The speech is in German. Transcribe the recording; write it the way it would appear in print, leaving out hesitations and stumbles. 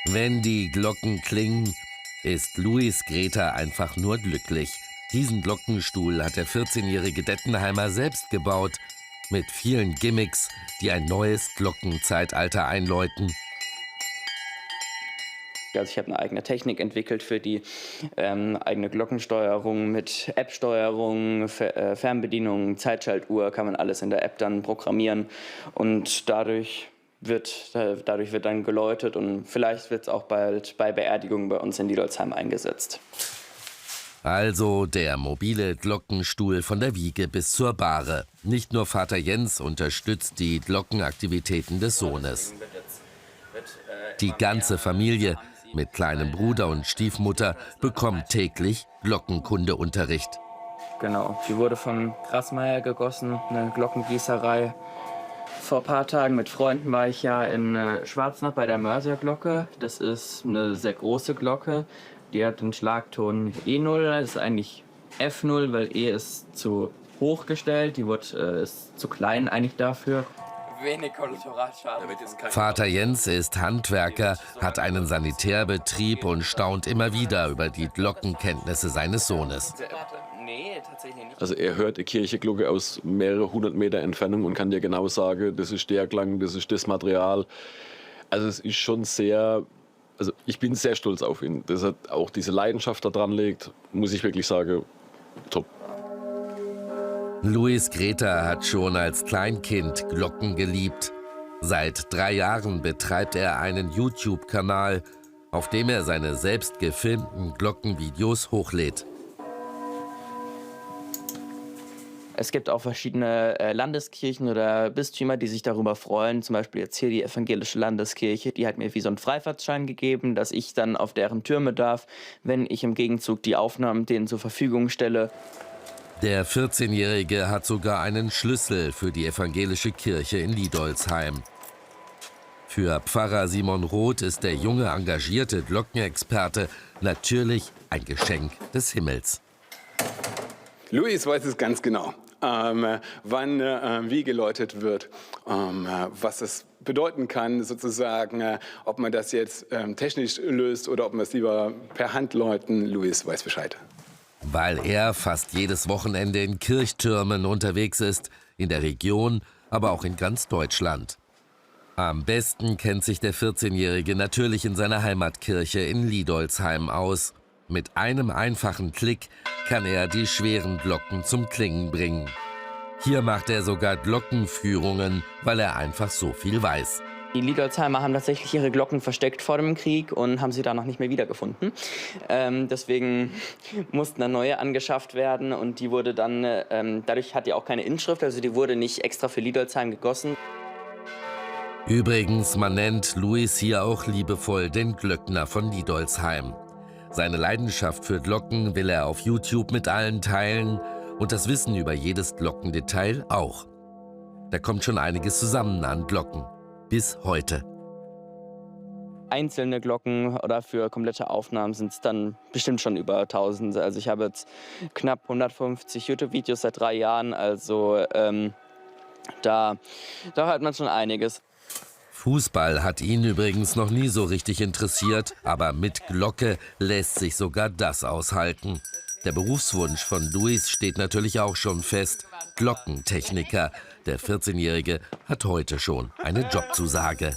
Wenn die Glocken klingen, ist Luis Greta einfach nur glücklich. Diesen Glockenstuhl hat der 14-jährige Dettenheimer selbst gebaut, mit vielen Gimmicks, die ein neues Glockenzeitalter einläuten. Also ich habe eine eigene Technik entwickelt für die eigene Glockensteuerung mit App-Steuerung, Fernbedienung, Zeitschaltuhr, kann man alles in der App dann programmieren und dadurch wird dann geläutet und vielleicht wird es auch bald bei Beerdigungen bei uns in Lidolsheim eingesetzt. Also der mobile Glockenstuhl von der Wiege bis zur Bahre. Nicht nur Vater Jens unterstützt die Glockenaktivitäten des Sohnes. Die ganze Familie mit kleinem Bruder und Stiefmutter bekommt täglich Glockenkundeunterricht. Genau, die wurde von Grasmeier gegossen, eine Glockengießerei. Vor ein paar Tagen mit Freunden war ich ja in Schwarznach bei der Mörserglocke. Das ist eine sehr große Glocke. Die hat den Schlagton E0, das ist eigentlich F0, weil E ist zu hoch gestellt. Die ist zu klein eigentlich dafür. Wenig Kollateralschaden. Vater Jens ist Handwerker, hat einen Sanitärbetrieb und staunt immer wieder über die Glockenkenntnisse seines Sohnes. Nee, tatsächlich nicht. Also er hört die Kirchenglocke aus mehreren hundert Meter Entfernung und kann dir genau sagen, das ist der Klang, das ist das Material. Also es ist schon sehr, also ich bin sehr stolz auf ihn. Dass er auch diese Leidenschaft da dran legt, muss ich wirklich sagen, top. Luis Greta hat schon als Kleinkind Glocken geliebt. Seit 3 Jahren betreibt er einen YouTube-Kanal, auf dem er seine selbst gefilmten Glockenvideos hochlädt. Es gibt auch verschiedene Landeskirchen oder Bistümer, die sich darüber freuen. Zum Beispiel jetzt hier die evangelische Landeskirche, die hat mir wie so einen Freifahrtschein gegeben, dass ich dann auf deren Türme darf, wenn ich im Gegenzug die Aufnahmen denen zur Verfügung stelle. Der 14-Jährige hat sogar einen Schlüssel für die evangelische Kirche in Lidolsheim. Für Pfarrer Simon Roth ist der junge, engagierte Glockenexperte natürlich ein Geschenk des Himmels. Luis weiß es ganz genau, wann wie geläutet wird, was es bedeuten kann, sozusagen, ob man das jetzt technisch löst oder ob man es lieber per Hand läuten. Luis weiß Bescheid. Weil er fast jedes Wochenende in Kirchtürmen unterwegs ist, in der Region, aber auch in ganz Deutschland. Am besten kennt sich der 14-Jährige natürlich in seiner Heimatkirche in Lidolsheim aus. Mit einem einfachen Klick kann er die schweren Glocken zum Klingen bringen. Hier macht er sogar Glockenführungen, weil er einfach so viel weiß. Die Lidolsheimer haben tatsächlich ihre Glocken versteckt vor dem Krieg und haben sie danach nicht mehr wiedergefunden. Deswegen mussten dann neue angeschafft werden und die wurde dann, dadurch hat die auch keine Inschrift, also die wurde nicht extra für Lidolsheim gegossen. Übrigens, man nennt Luis hier auch liebevoll den Glöckner von Lidolsheim. Seine Leidenschaft für Glocken will er auf YouTube mit allen teilen und das Wissen über jedes Glockendetail auch. Da kommt schon einiges zusammen an Glocken. Bis heute. Einzelne Glocken oder für komplette Aufnahmen sind es dann bestimmt schon über 1000. Also ich habe jetzt knapp 150 YouTube-Videos seit 3 Jahren, also da hört man schon einiges. Fußball hat ihn übrigens noch nie so richtig interessiert, aber mit Glocke lässt sich sogar das aushalten. Der Berufswunsch von Luis steht natürlich auch schon fest. Glockentechniker. Der 14-Jährige hat heute schon eine Jobzusage.